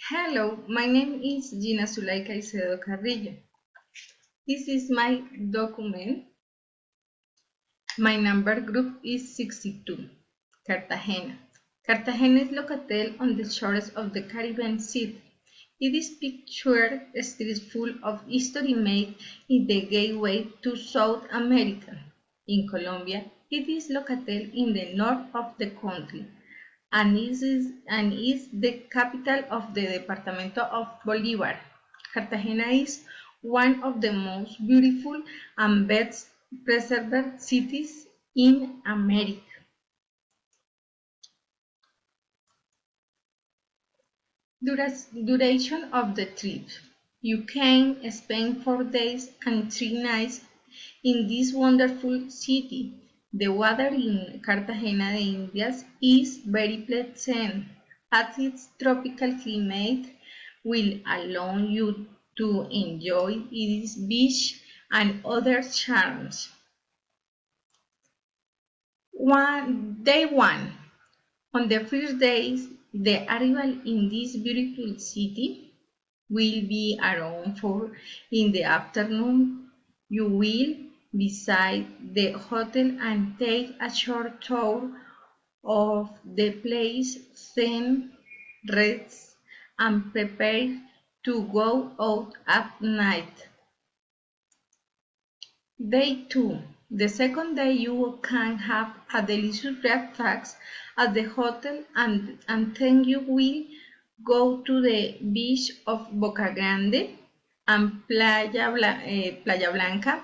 Hello, my name is Gina Zulay Caicedo Carrillo. This is my document. My number group is 62. Cartagena. Cartagena is located on the shores of the Caribbean Sea. It is pictured streets full of history made in the gateway to South America. In Colombia, it is located in the north of the country and is the capital of the Departamento of Bolívar. Cartagena is one of the most beautiful and best preserved cities in America. Duration of the trip. You can spend 4 days and 3 nights in this wonderful city. The weather in Cartagena de Indias is very pleasant, as its tropical climate will allow you to enjoy its beach and other charms. Day 1. On the first days, the arrival in this beautiful city will be around 4 in the afternoon. You will visit the hotel and take a short tour of the place, then rest and prepare to go out at night. Day 2. The second day you can have a delicious breakfast at the hotel and then you will go to the beach of Boca Grande and Playa Blanca.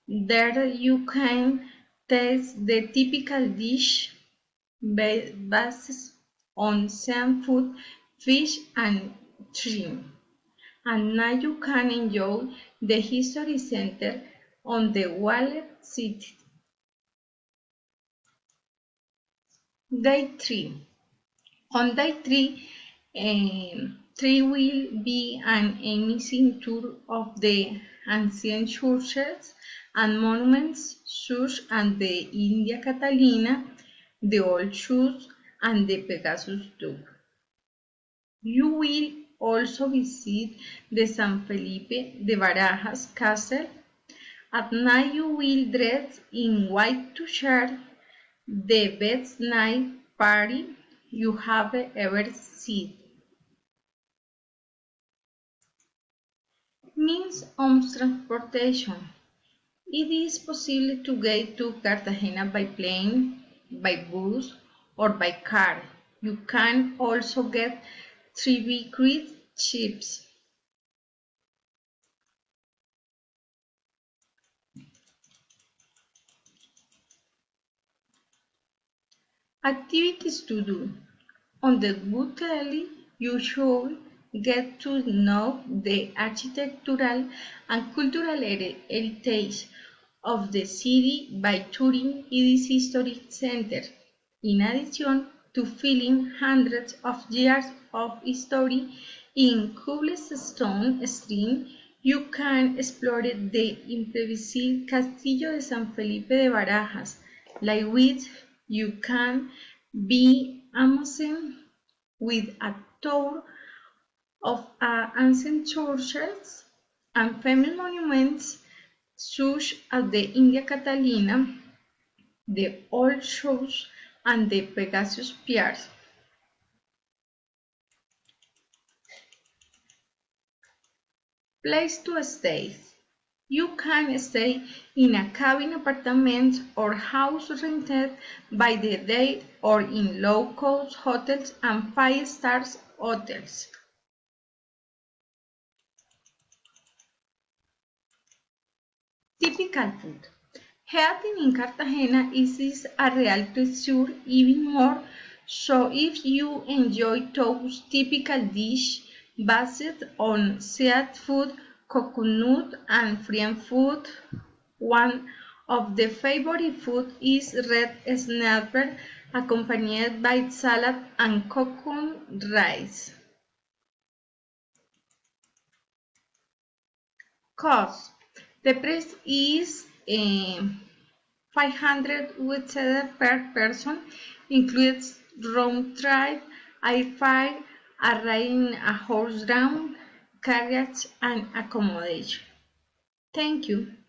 There you can taste the typical dish based on seafood, fish and shrimp. And now you can enjoy the History Center on the Wallet City. Day 3. On day 3, 3 will be an amazing tour of the ancient churches and monuments such as the India Catalina, the Old Church, and the Pegasus Dome. You will also visit the San Felipe de Barajas Castle. At night you will dress in white to share the best night party you have ever seen. Means of transportation. It is possible to get to Cartagena by plane, by bus, or by car. You can also get 3B cruise ships. Activities to do. On the boat daily, you should get to know the architectural and cultural heritage of the city by touring its historic center. In addition to feeling hundreds of years of history in cobblestone street, you can explore the impressive Castillo de San Felipe de Barajas, like which you can be amazed with a tour of ancient churches and famous monuments such as the India Catalina, the Old Church, and the Pegasus Piers. Place to stay. You can stay in a cabin apartment or house rented by the day or in low-cost hotels and 5-star hotels. Typical food. Eating in Cartagena is a real treasure even more so if you enjoy those typical dishes based on seafood, coconut and Frian food. One of the favorite food is red snapper accompanied by salad and coconut rice. Cost. The price is 500 USD per person, includes round trip, airfare, are riding a horse-drawn carriage and accommodation. Thank you.